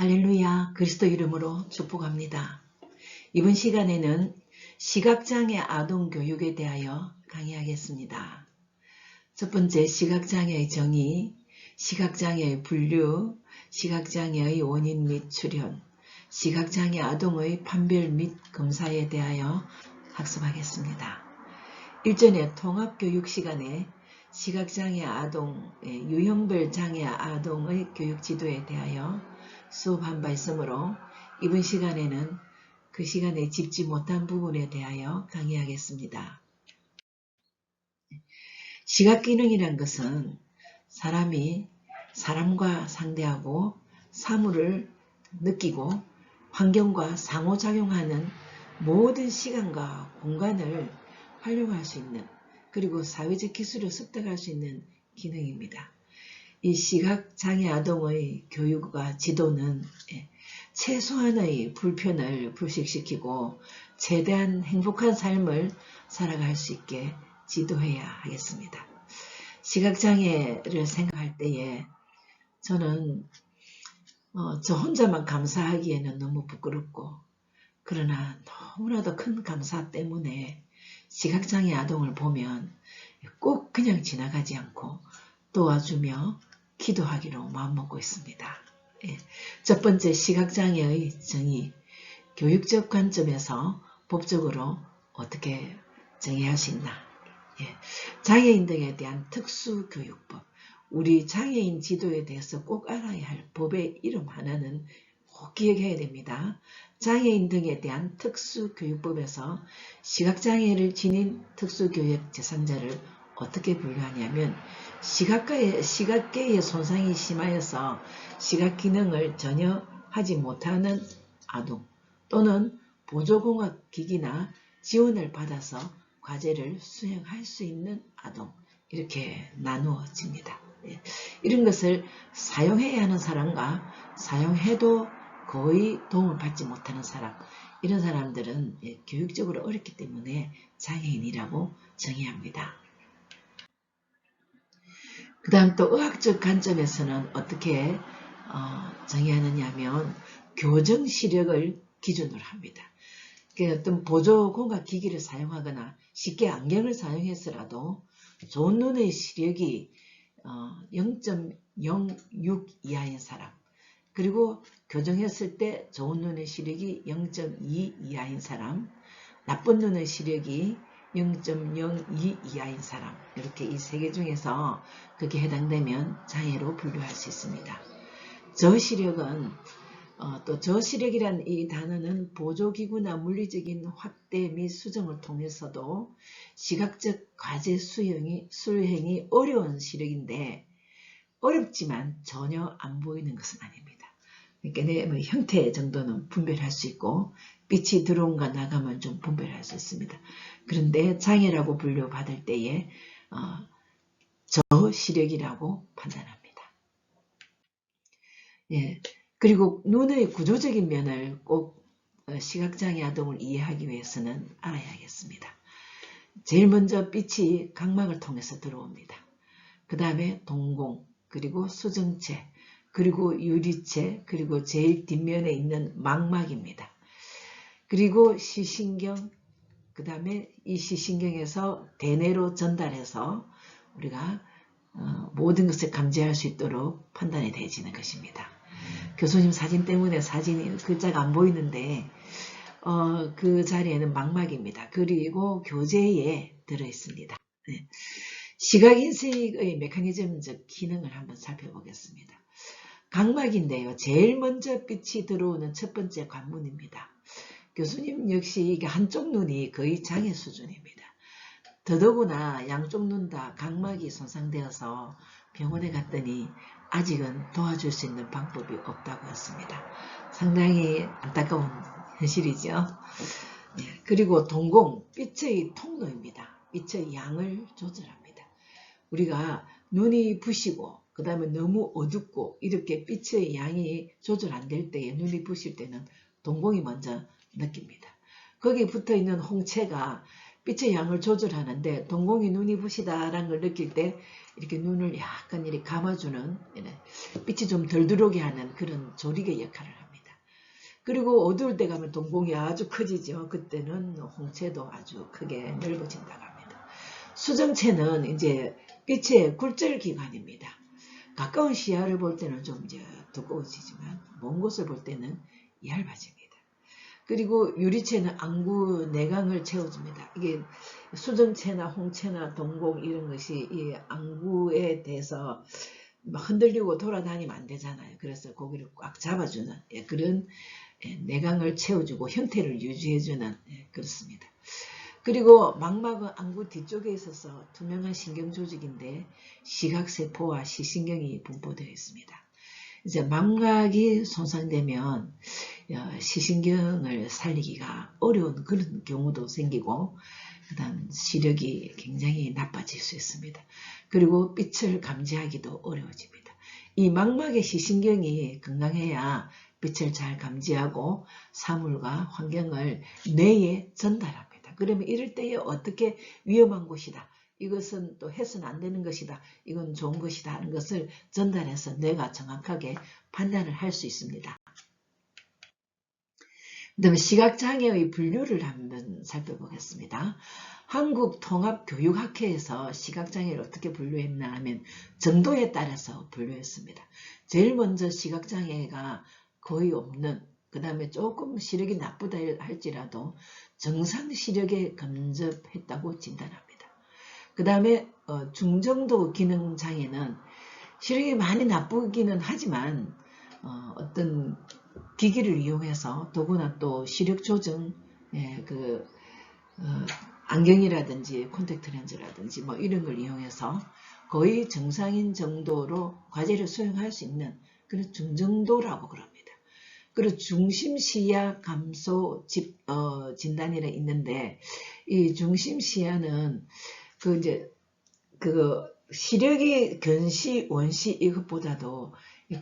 할렐루야, 그리스도 이름으로 축복합니다. 이번 시간에는 시각장애 아동 교육에 대하여 강의하겠습니다. 첫 번째, 시각장애의 정의, 시각장애의 분류, 시각장애의 원인 및 출현, 시각장애 아동의 판별 및 검사에 대하여 학습하겠습니다. 일전에 통합교육 시간에 시각장애 아동, 유형별 장애 아동의 교육지도에 대하여 수업한 바 있으므로 이번 시간에는 그 시간에 짚지 못한 부분에 대하여 강의하겠습니다. 시각기능이란 것은 사람이 사람과 상대하고 사물을 느끼고 환경과 상호작용하는 모든 시간과 공간을 활용할 수 있는, 그리고 사회적 기술을 습득할 수 있는 기능입니다. 이 시각장애 아동의 교육과 지도는 최소한의 불편을 불식시키고 최대한 행복한 삶을 살아갈 수 있게 지도해야 하겠습니다. 시각장애를 생각할 때에 저는 저 혼자만 감사하기에는 너무 부끄럽고, 그러나 너무나도 큰 감사 때문에 시각장애 아동을 보면 꼭 그냥 지나가지 않고 도와주며 기도하기로 마음먹고 있습니다. 첫 번째, 시각장애의 정의, 교육적 관점에서 법적으로 어떻게 정의할 수 있나. 장애인 등에 대한 특수교육법, 우리 장애인 지도에 대해서 꼭 알아야 할 법의 이름 하나는 꼭 기억해야 됩니다. 장애인 등에 대한 특수교육법에서 시각장애를 지닌 특수교육 대상자를 어떻게 분류하냐면, 시각계의 손상이 심하여서 시각기능을 전혀 하지 못하는 아동, 또는 보조공학기기나 지원을 받아서 과제를 수행할 수 있는 아동, 이렇게 나누어집니다. 이런 것을 사용해야 하는 사람과 사용해도 거의 도움을 받지 못하는 사람, 이런 사람들은 교육적으로 어렵기 때문에 장애인이라고 정의합니다. 그 다음 또 의학적 관점에서는 어떻게 정의하느냐 하면 교정시력을 기준으로 합니다. 어떤 보조공학기기를 사용하거나 쉽게 안경을 사용해서라도 좋은 눈의 시력이 0.06 이하인 사람, 그리고 교정했을 때 좋은 눈의 시력이 0.2 이하인 사람, 나쁜 눈의 시력이 0.02 이하인 사람, 이렇게 이 세 개 중에서 그게 해당되면 장애로 분류할 수 있습니다. 저시력은 또 저시력이란 이 단어는 보조기구나 물리적인 확대 및 수정을 통해서도 시각적 과제 수행이 어려운 시력인데, 어렵지만 전혀 안 보이는 것은 아닙니다. 그러니까 형태 정도는 분별할 수 있고 빛이 들어온가 나가면 좀 분별할 수 있습니다. 그런데 장애라고 분류받을 때에 저시력이라고 판단합니다. 그리고 눈의 구조적인 면을 꼭 시각장애 아동을 이해하기 위해서는 알아야겠습니다. 제일 먼저 빛이 각막을 통해서 들어옵니다. 그 다음에 동공, 그리고 수정체, 그리고 유리체, 그리고 제일 뒷면에 있는 망막입니다. 그리고 시신경, 그 다음에 이 시신경에서 대뇌로 전달해서 우리가 모든 것을 감지할 수 있도록 판단이 되어지는 것입니다. 교수님 사진 때문에 글자가 안 보이는데 그 자리에는 망막입니다. 그리고 교재에 들어있습니다. 시각인식의 메커니즘적 기능을 한번 살펴보겠습니다. 각막인데요, 제일 먼저 빛이 들어오는 첫 번째 관문입니다. 교수님 역시 이게 한쪽 눈이 거의 장애 수준입니다. 더더구나 양쪽 눈 다 각막이 손상되어서 병원에 갔더니 아직은 도와줄 수 있는 방법이 없다고 했습니다. 상당히 안타까운 현실이죠. 그리고 동공, 빛의 통로입니다. 빛의 양을 조절합니다. 우리가 눈이 부시고 그 다음에 너무 어둡고 이렇게 빛의 양이 조절 안 될 때에 눈이 부실 때는 동공이 먼저 느낍니다. 거기에 붙어있는 홍채가 빛의 양을 조절하는데 동공이 눈이 부시다라는 걸 느낄 때 이렇게 눈을 약간 이렇게 감아주는, 빛이 좀 덜 들어오게 하는 그런 조리개 역할을 합니다. 그리고 어두울 때 가면 동공이 아주 커지죠. 그때는 홍채도 아주 크게 넓어진다고 합니다. 수정체는 이제 빛의 굴절기관입니다. 가까운 시야를 볼 때는 좀 이제 두꺼워지지만 먼 곳을 볼 때는 얇아집니다. 그리고 유리체는 안구 내강을 채워줍니다. 이게 수정체나 홍채나 동공 이런 것이 이 안구에 대해서 흔들리고 돌아다니면 안 되잖아요. 그래서 고기를 꽉 잡아주는 그런 내강을 채워주고 형태를 유지해주는 그렇습니다. 그리고 망막은 안구 뒤쪽에 있어서 투명한 신경조직인데 시각세포와 시신경이 분포되어 있습니다. 이제 망막이 손상되면 시신경을 살리기가 어려운 그런 경우도 생기고 그다음 시력이 굉장히 나빠질 수 있습니다. 그리고 빛을 감지하기도 어려워집니다. 이 망막의 시신경이 건강해야 빛을 잘 감지하고 사물과 환경을 뇌에 전달합니다. 그러면 이럴 때에 어떻게 위험한 곳이다. 이것은 또 해서는 안 되는 것이다. 이건 좋은 것이다 하는 것을 전달해서 뇌가 정확하게 판단을 할 수 있습니다. 그 다음에 시각장애의 분류를 한번 살펴보겠습니다. 한국통합교육학회에서 시각장애를 어떻게 분류했나 하면 정도에 따라서 분류했습니다. 제일 먼저 시각장애가 거의 없는, 그 다음에 조금 시력이 나쁘다 할지라도 정상 시력에 근접했다고 진단합니다. 그 다음에 중정도 기능장애는 시력이 많이 나쁘기는 하지만 어떤 기기를 이용해서 더구나 또 시력 조정, 안경이라든지 콘택트 렌즈라든지 뭐 이런 걸 이용해서 거의 정상인 정도로 과제를 수행할 수 있는 그런 중정도라고 그럽니다. 그리고 중심시야 감소 진단이라 있는데 이 중심시야는 시력이 근시, 원시 이것보다도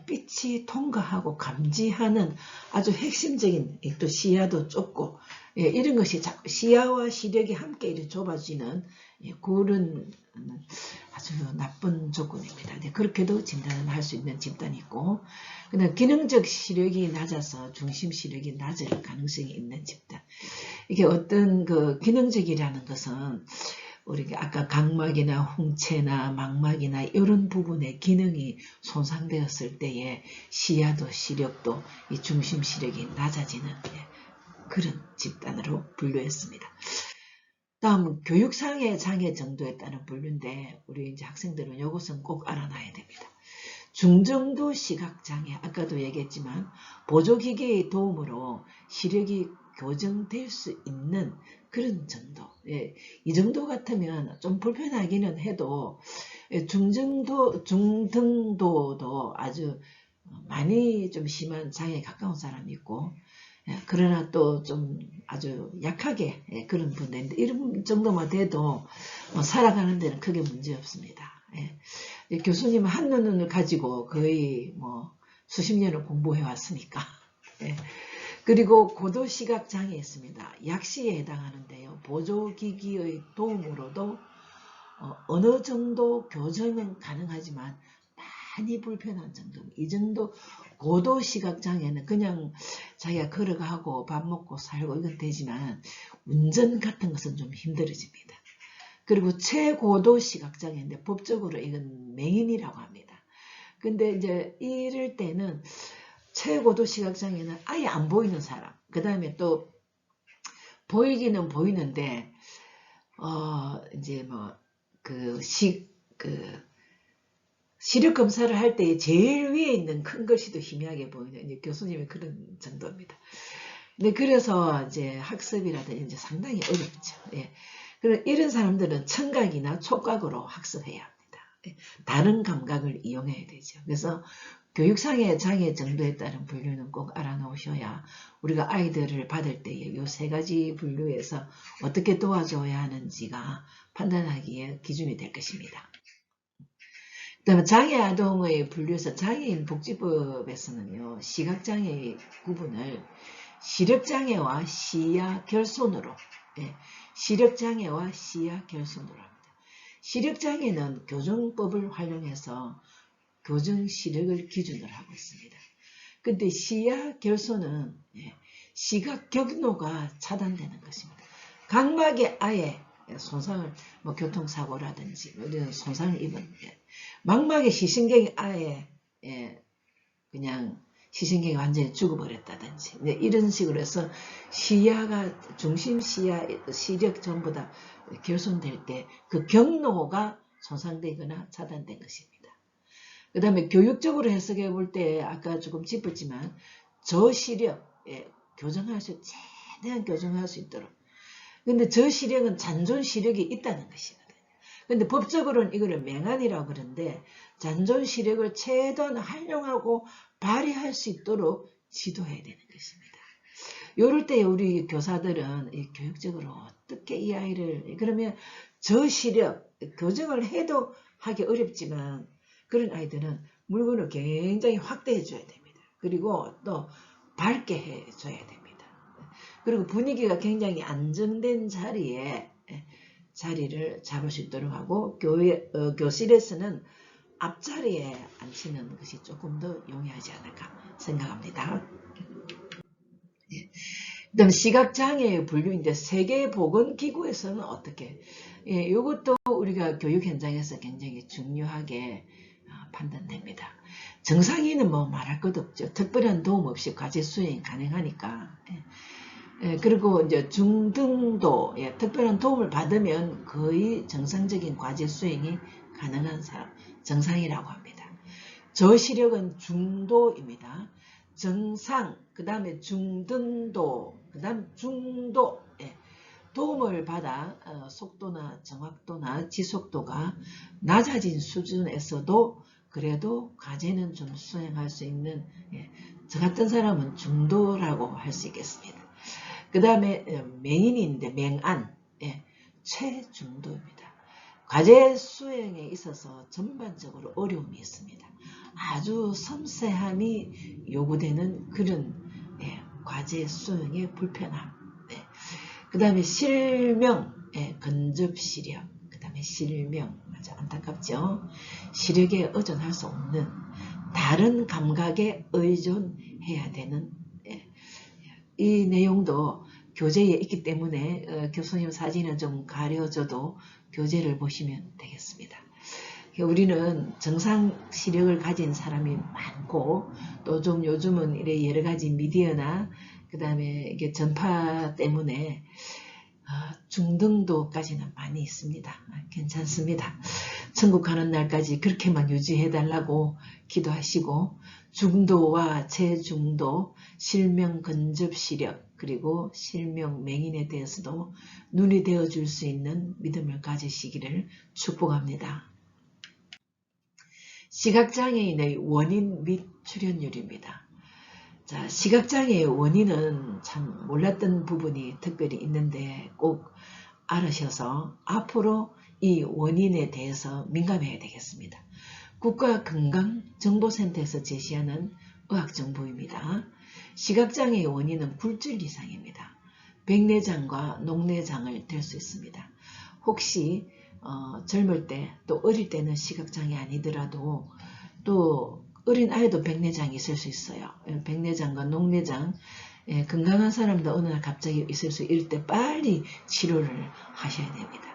빛이 통과하고 감지하는 아주 핵심적인 또 시야도 좁고 이런 것이 시야와 시력이 함께 이렇게 좁아지는 그런 아주 나쁜 조건입니다. 그렇게도 진단을 할 수 있는 집단이 있고, 그다음 기능적 시력이 낮아서 중심 시력이 낮을 가능성이 있는 집단. 이게 어떤 그 기능적이라는 것은 우리가 아까 각막이나 홍채나 망막이나 이런 부분의 기능이 손상되었을 때에 시야도 시력도 이 중심 시력이 낮아지는 그런 집단으로 분류했습니다. 다음 교육상의 장애 정도에 따른 분류인데 우리 이제 학생들은 이것은 꼭 알아놔야 됩니다. 중정도 시각장애, 아까도 얘기했지만 보조기기의 도움으로 시력이 교정될 수 있는 그런 정도. 이 정도 같으면 좀 불편하기는 해도 중등도도 아주 많이 좀 심한 장애에 가까운 사람이 있고, 그러나 또 좀 아주 약하게 그런 분들인데 이런 정도만 돼도 살아가는 데는 크게 문제 없습니다. 교수님은 한눈을 가지고 거의 수십 년을 공부해 왔으니까. 그리고 고도시각장애 있습니다. 약시에 해당하는데요. 보조기기의 도움으로도 어느 정도 교정은 가능하지만 많이 불편한 정도. 이 정도 고도시각장애는 그냥 자기가 걸어가고 밥 먹고 살고 이건 되지만 운전 같은 것은 좀 힘들어집니다. 그리고 최고도 시각장애인데 법적으로 이건 맹인이라고 합니다. 근데 이제 이럴 때는 최고도 시각장애는 아예 안 보이는 사람, 그 다음에 또 보이기는 보이는데 이제 시력 검사를 할 때 제일 위에 있는 큰 글씨도 희미하게 보이는 이제 교수님의 그런 정도입니다. 네, 그래서 이제 학습이라든지 이제 상당히 어렵죠. 그럼 이런 사람들은 청각이나 촉각으로 학습해야 합니다. 다른 감각을 이용해야 되죠. 그래서 교육상의 장애 정도에 따른 분류는 꼭 알아놓으셔야 우리가 아이들을 받을 때에 이 세 가지 분류에서 어떻게 도와줘야 하는지가 판단하기에 기준이 될 것입니다. 그 다음에 장애아동의 분류에서 장애인 복지법에서는요, 시각장애의 구분을 시력장애와 시야결손으로, 시력장애와 시야결손으로 합니다. 시력장애는 교정법을 활용해서 교정 시력을 기준으로 하고 있습니다. 근데 시야 결손은 시각 경로가 차단되는 것입니다. 각막에 아예 손상을, 뭐 교통사고라든지 이런 손상을 입은 망막의 시신경이 아예 그냥 시신경이 완전히 죽어버렸다든지 이런 식으로 해서 시야가 중심 시야 시력 전부 다 결손될 때 그 경로가 손상되거나 차단된 것입니다. 그 다음에 교육적으로 해석해 볼 때 아까 조금 짚었지만 저시력 교정할 수 최대한 교정할 수 있도록. 근데 저시력은 잔존시력이 있다는 것이거든요. 근데 법적으로는 이거를 맹안이라고 그러는데 잔존시력을 최대한 활용하고 발휘할 수 있도록 지도해야 되는 것입니다. 요럴 때 우리 교사들은 교육적으로 어떻게 이 아이를, 그러면 저시력 교정을 해도 하기 어렵지만 그런 아이들은 물건을 굉장히 확대해 줘야 됩니다. 그리고 또 밝게 해줘야 됩니다. 그리고 분위기가 굉장히 안정된 자리를 잡을 수 있도록 하고 교실에서는 앞자리에 앉히는 것이 조금 더 용이하지 않을까 생각합니다. 그다음 시각장애의 분류인데 세계보건기구에서는 어떻게? 이것도 우리가 교육 현장에서 굉장히 중요하게 판단됩니다. 정상인은 뭐 말할 것 없죠. 특별한 도움 없이 과제 수행이 가능하니까. 그리고 이제 중등도 특별한 도움을 받으면 거의 정상적인 과제 수행이 가능한 사람, 정상이라고 합니다. 저시력은 중도입니다. 정상, 그 다음에 중등도, 그 다음 중도. 도움을 받아 속도나 정확도나 지속도가 낮아진 수준에서도 그래도 과제는 좀 수행할 수 있는 저 같은 사람은 중도라고 할 수 있겠습니다. 그 다음에 맹인인데 맹안, 최중도입니다. 과제 수행에 있어서 전반적으로 어려움이 있습니다. 아주 섬세함이 요구되는 그런 과제 수행의 불편함. 그 다음에 실명, 근접시력, 그 다음에 실명, 아주 안타깝죠. 시력에 의존할 수 없는 다른 감각에 의존해야 되는 이 내용도 교재에 있기 때문에 교수님 사진은 좀 가려져도 교재를 보시면 되겠습니다. 우리는 정상 시력을 가진 사람이 많고 또 좀 요즘은 이래 여러 가지 미디어나 그 다음에 이게 전파 때문에 중등도까지는 많이 있습니다. 괜찮습니다. 천국 가는 날까지 그렇게만 유지해달라고 기도하시고 중도와 최중도, 실명 근접 시력, 그리고 실명 맹인에 대해서도 눈이 되어줄 수 있는 믿음을 가지시기를 축복합니다. 시각장애인의 원인 및 출현율입니다. 자, 시각장애의 원인은 참 몰랐던 부분이 특별히 있는데 꼭 알으셔서 앞으로 이 원인에 대해서 민감해야 되겠습니다. 국가건강정보센터에서 제시하는 의학정보입니다. 시각장애의 원인은 굴절 이상입니다. 백내장과 녹내장을 될 수 있습니다. 혹시 젊을 때 또 어릴 때는 시각장애 아니더라도 또 어린 아이도 백내장이 있을 수 있어요. 백내장과 녹내장, 건강한 사람도 어느 날 갑자기 있을 수 있을 때 빨리 치료를 하셔야 됩니다.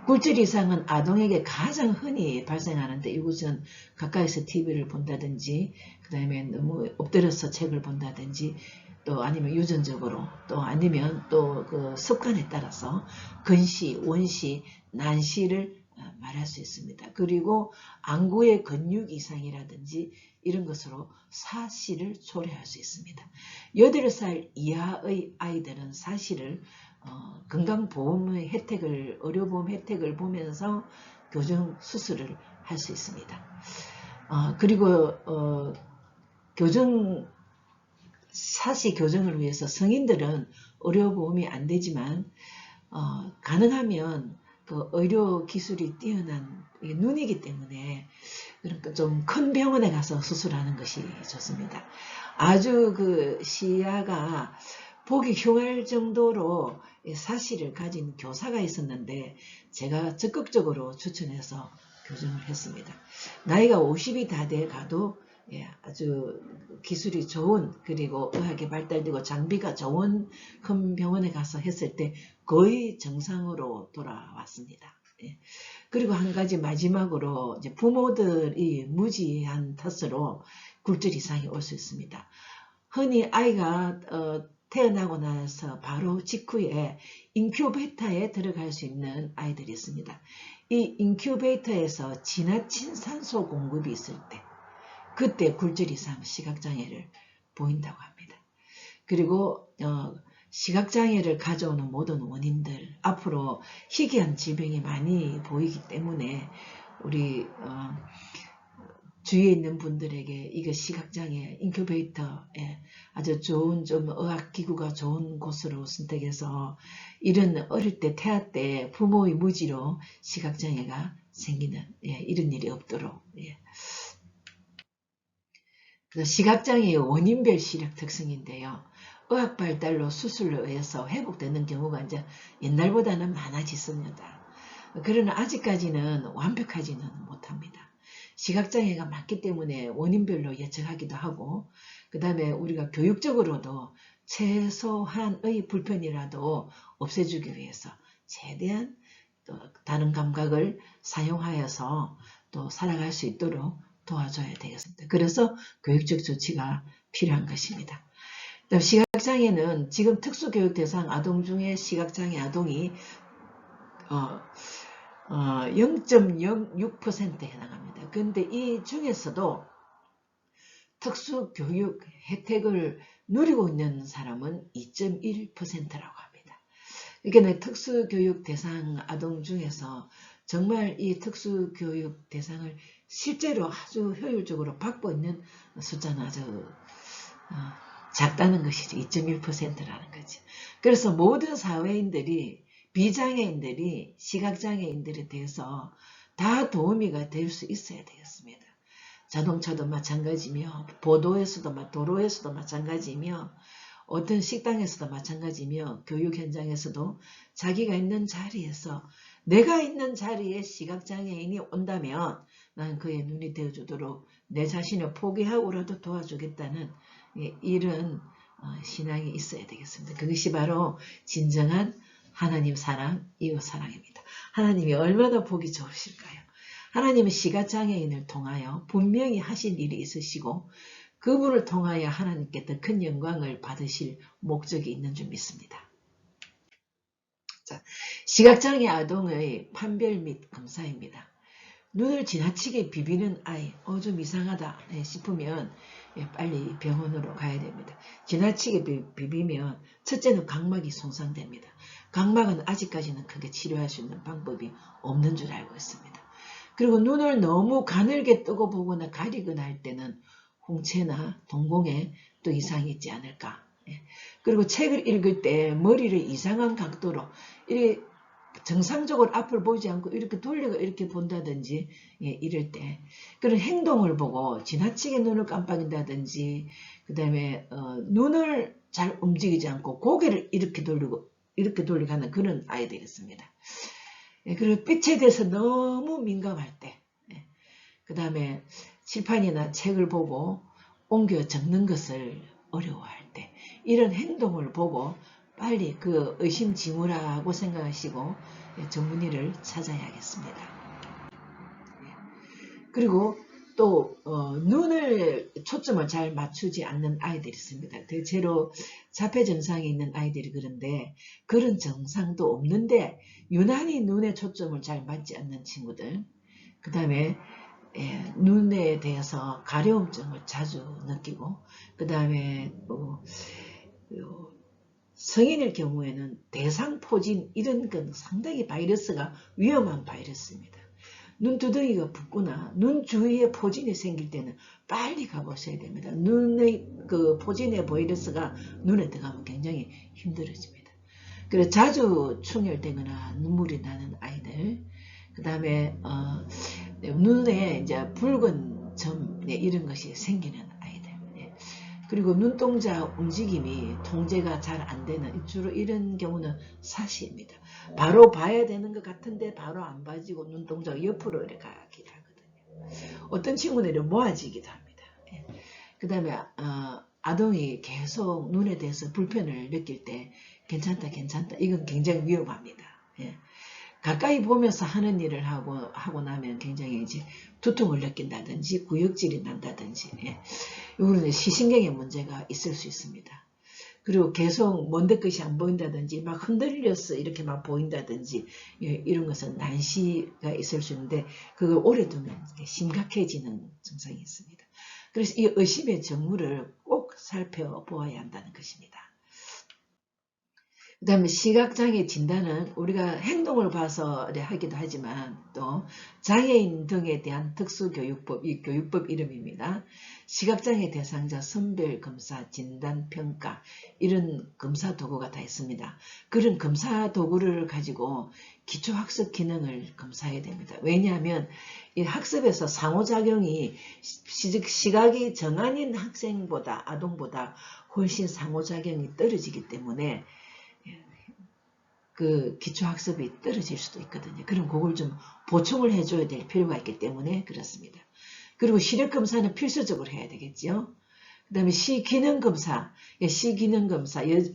굴절 이상은 아동에게 가장 흔히 발생하는데 이곳은 가까이서 TV를 본다든지 그 다음에 너무 엎드려서 책을 본다든지 또 아니면 유전적으로 또 아니면 또 그 습관에 따라서 근시, 원시, 난시를 말할 수 있습니다. 그리고 안구의 근육 이상이라든지 이런 것으로 사시를 초래할 수 있습니다. 8살 이하의 아이들은 사시를 건강보험의 혜택을, 의료보험 혜택을 보면서 교정 수술을 할 수 있습니다. 그리고 사시 교정을 위해서 성인들은 의료보험이 안 되지만 가능하면 그 의료 기술이 뛰어난 눈이기 때문에 그러니까 좀 큰 병원에 가서 수술하는 것이 좋습니다. 아주 그 시야가 보기 흉할 정도로 사실을 가진 교사가 있었는데 제가 적극적으로 추천해서 교정을 했습니다. 나이가 50이 다 돼 가도 아주 기술이 좋은, 그리고 의학이 발달되고 장비가 좋은 큰 병원에 가서 했을 때 거의 정상으로 돌아왔습니다. 그리고 한 가지 마지막으로 이제 부모들이 무지한 탓으로 굴절 이상이 올 수 있습니다. 흔히 아이가 태어나고 나서 바로 직후에 인큐베이터에 들어갈 수 있는 아이들이 있습니다. 이 인큐베이터에서 지나친 산소 공급이 있을 때, 그때 굴절 이상 시각장애를 보인다고 합니다. 그리고 시각장애를 가져오는 모든 원인들, 앞으로 희귀한 질병이 많이 보이기 때문에 우리 주위에 있는 분들에게 이거 시각장애 인큐베이터에 아주 좋은 좀 의학기구가 좋은 곳으로 선택해서 이런 어릴 때 태아 때 부모의 무지로 시각장애가 생기는 이런 일이 없도록. 그래서 시각장애의 원인별 시력 특성인데요. 의학 발달로 수술로 의해서 회복되는 경우가 이제 옛날보다는 많아졌습니다. 그러나 아직까지는 완벽하지는 못합니다. 시각장애가 많기 때문에 원인별로 예측하기도 하고, 그 다음에 우리가 교육적으로도 최소한의 불편이라도 없애주기 위해서 최대한 또 다른 감각을 사용하여서 또 살아갈 수 있도록 도와줘야 되겠습니다. 그래서 교육적 조치가 필요한 것입니다. 시각장애는 지금 특수교육 대상 아동 중에 시각장애 아동이 0.06%에 해당합니다. 그런데 이 중에서도 특수교육 혜택을 누리고 있는 사람은 2.1%라고 합니다. 그러니까 특수교육 대상 아동 중에서 정말 이 특수교육 대상을 실제로 아주 효율적으로 받고 있는 숫자는 아주 작다는 것이죠. 2.1%라는 거죠. 그래서 모든 사회인들이, 비장애인들이 시각장애인들에 대해서 다 도우미가 될 수 있어야 되겠습니다. 자동차도 마찬가지며, 도로에서도 마찬가지며, 어떤 식당에서도 마찬가지며, 교육 현장에서도 자기가 있는 자리에서, 내가 있는 자리에 시각장애인이 온다면 난 그의 눈이 되어주도록 내 자신을 포기하고라도 도와주겠다는 이런 신앙이 있어야 되겠습니다. 그것이 바로 진정한 하나님 사랑, 이웃 사랑입니다. 하나님이 얼마나 보기 좋으실까요? 하나님은 시각장애인을 통하여 분명히 하실 일이 있으시고 그분을 통하여 하나님께 더 큰 영광을 받으실 목적이 있는 줄 믿습니다. 자, 시각장애 아동의 판별 및 검사입니다. 눈을 지나치게 비비는 아이, 좀 이상하다 싶으면 빨리 병원으로 가야 됩니다. 지나치게 비비면 첫째는 각막이 손상됩니다. 각막은 아직까지는 크게 치료할 수 있는 방법이 없는 줄 알고 있습니다. 그리고 눈을 너무 가늘게 뜨고 보거나 가리거나 할 때는 홍채나 동공에 또 이상이 있지 않을까. 그리고 책을 읽을 때 머리를 이상한 각도로 이렇게 정상적으로 앞을 보지 않고 이렇게 돌리고 이렇게 본다든지 이럴 때 그런 행동을 보고 지나치게 눈을 깜빡인다든지 그 다음에 눈을 잘 움직이지 않고 고개를 이렇게 돌리고 하는 그런 아이들이 있습니다. 그리고 빛에 대해서 너무 민감할 때 그 다음에 칠판이나 책을 보고 옮겨 적는 것을 어려워할 때 이런 행동을 보고 빨리 그 의심징후라고 생각하시고 전문의를 찾아야겠습니다. 그리고 또 눈을 초점을 잘 맞추지 않는 아이들이 있습니다. 대체로 자폐 증상이 있는 아이들이 그런데 그런 증상도 없는데 유난히 눈에 초점을 잘 맞지 않는 친구들, 그 다음에 눈에 대해서 가려움증을 자주 느끼고 그 다음에 성인일 경우에는 대상포진 이런 건 상당히 바이러스가 위험한 바이러스입니다. 눈두덩이가 붓거나 눈 주위에 포진이 생길 때는 빨리 가보셔야 됩니다. 눈의 그 포진의 바이러스가 눈에 들어가면 굉장히 힘들어집니다. 그래서 자주 충혈되거나 눈물이 나는 아이들, 그 다음에 눈에 이제 붉은 점 이런 것이 생기는 아이들, 그리고 눈동자 움직임이 통제가 잘 안 되는, 주로 이런 경우는 사시입니다. 바로 봐야 되는 것 같은데 바로 안 봐지고 눈동자가 옆으로 이렇게 가기도 하거든요. 어떤 친구들은 모아지기도 합니다. 예. 그 다음에 아동이 계속 눈에 대해서 불편을 느낄 때 괜찮다 이건 굉장히 위험합니다. 예. 가까이 보면서 하는 일을 하고 나면 굉장히 이제 두통을 느낀다든지 구역질이 난다든지, 예. 이거는 시신경의 문제가 있을 수 있습니다. 그리고 계속 먼데 것이 안 보인다든지 막 흔들려서 이렇게 막 보인다든지, 예, 이런 것은 난시가 있을 수 있는데 그걸 오래 두면 심각해지는 증상이 있습니다. 그래서 이 의심의 징후를 꼭 살펴보아야 한다는 것입니다. 그 다음에 시각장애 진단은 우리가 행동을 봐서 하기도 하지만 또 장애인 등에 대한 특수교육법, 이 교육법 이름입니다. 시각장애 대상자 선별검사, 진단평가, 이런 검사 도구가 다 있습니다. 그런 검사 도구를 가지고 기초학습 기능을 검사해야 됩니다. 왜냐하면 이 학습에서 상호작용이 시각이 정한인 학생보다, 아동보다 훨씬 상호작용이 떨어지기 때문에 그 기초학습이 떨어질 수도 있거든요. 그럼 그걸 좀 보충을 해줘야 될 필요가 있기 때문에 그렇습니다. 그리고 시력검사는 필수적으로 해야 되겠죠. 그 다음에 시기능검사,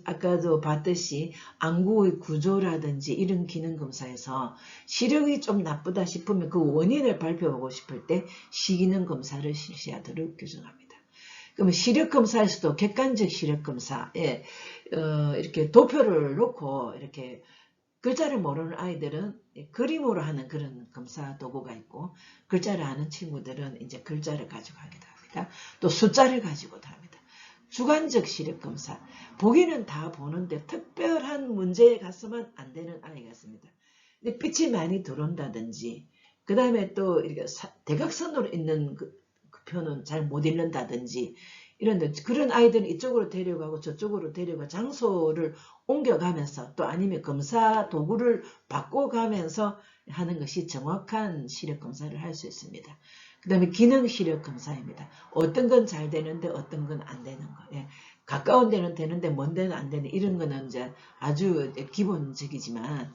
아까도 봤듯이 안구의 구조라든지 이런 기능검사에서 시력이 좀 나쁘다 싶으면 그 원인을 발표하고 싶을 때 시기능검사를 실시하도록 규정합니다. 그러면 시력검사에서도 객관적 시력검사에 이렇게 도표를 놓고 이렇게 글자를 모르는 아이들은 그림으로 하는 그런 검사 도구가 있고, 글자를 아는 친구들은 이제 글자를 가지고 하기도 합니다. 또 숫자를 가지고도 합니다. 주관적 시력검사, 보기는 다 보는데 특별한 문제에 갔으면 안 되는 아이가 있습니다. 근데 빛이 많이 들어온다든지, 그 다음에 또 이렇게 대각선으로 있는 그 표는 잘 못 읽는다든지, 이런데 그런 아이들은 이쪽으로 데려가고 저쪽으로 데려가 장소를 옮겨가면서, 또 아니면 검사 도구를 바꿔가면서 하는 것이 정확한 시력검사를 할 수 있습니다. 그 다음에 기능 시력검사입니다. 어떤 건 잘 되는데 어떤 건 안 되는 거. 예. 가까운 데는 되는데 먼 데는 안 되는, 이런 거는 이제 아주 기본적이지만,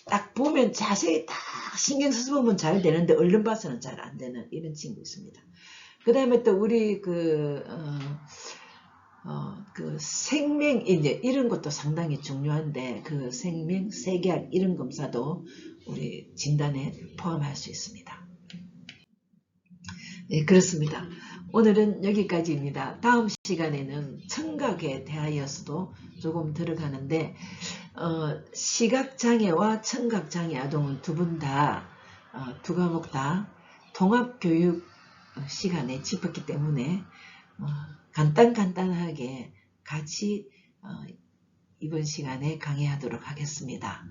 딱 보면 자세히 딱 신경 써서 보면 잘 되는데 얼른 봐서는 잘 안 되는 이런 친구 있습니다. 그 다음에 또 우리 그 생명, 이제 이런 것도 상당히 중요한데, 그 생명, 세계학 이런 검사도 우리 진단에 포함할 수 있습니다. 네, 그렇습니다. 오늘은 여기까지입니다. 다음 시간에는 청각에 대하여서도 조금 들어가는데, 시각장애와 청각장애 아동은 두 분 다, 두 과목 다 통합교육 시간에 짚었기 때문에 간단하게 같이 이번 시간에 강의하도록 하겠습니다.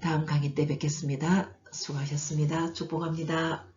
다음 강의 때 뵙겠습니다. 수고하셨습니다. 축복합니다.